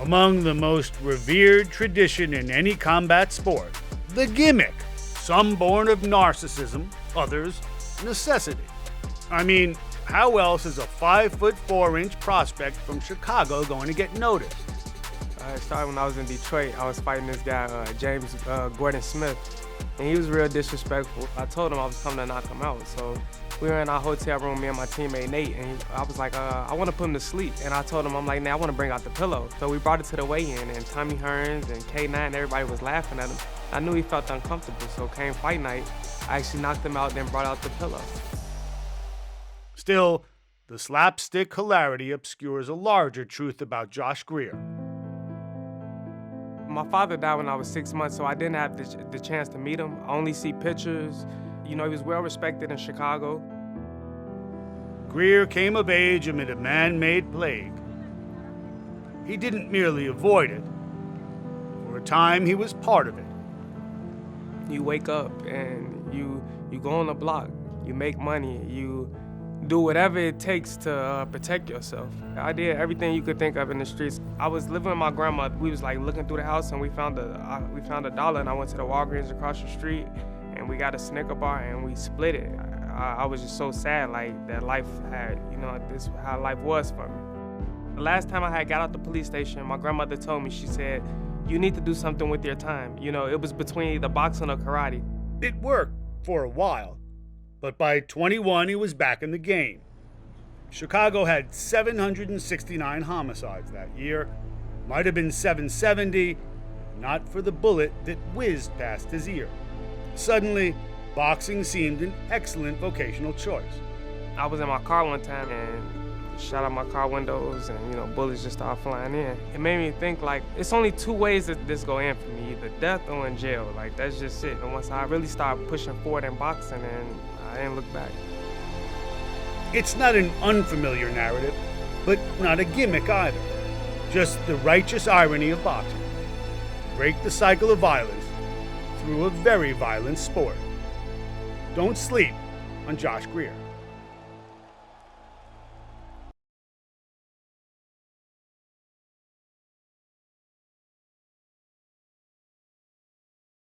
Among the most revered tradition in any combat sport, the gimmick. Some born of narcissism, others necessity. I mean, how else is a 5'4" prospect from Chicago going to get noticed? It started when I was in Detroit. I was fighting this guy, James Gordon Smith, and he was real disrespectful. I told him I was coming to knock him out. So we were in our hotel room, me and my teammate Nate, and I was like, I want to put him to sleep. And I told him, I'm like, nah, I want to bring out the pillow. So we brought it to the weigh-in, and Tommy Hearns and K9, everybody was laughing at him. I knew he felt uncomfortable, so came fight night, I actually knocked him out, then brought out the pillow. Still, the slapstick hilarity obscures a larger truth about Josh Greer. My father died when I was 6 months, so I didn't have the chance to meet him. I only see pictures. You know, he was well respected in Chicago. Greer came of age amid a man-made plague. He didn't merely avoid it. For a time, he was part of it. You wake up and you go on the block. You make money. You do whatever it takes to protect yourself. I did everything you could think of in the streets. I was living with my grandma. We was like looking through the house and we found $1, and I went to the Walgreens across the street and we got a Snicker bar and we split it. I was just so sad, like that life had, you know, this is how life was for me. The last time I had got out the police station, my grandmother told me, she said, you need to do something with your time. You know, it was between either boxing or karate. It worked for a while. But by 21, he was back in the game. Chicago had 769 homicides that year. Might have been 770, not for the bullet that whizzed past his ear. Suddenly, boxing seemed an excellent vocational choice. I was in my car one time and shot out my car windows and, you know, bullets just started flying in. It made me think, like, it's only two ways that this go in for me, either death or in jail. Like, that's just it. And once I really started pushing forward in boxing, and I didn't look back. It's not an unfamiliar narrative, but not a gimmick either. Just the righteous irony of boxing. To break the cycle of violence through a very violent sport. Don't sleep on Josh Greer.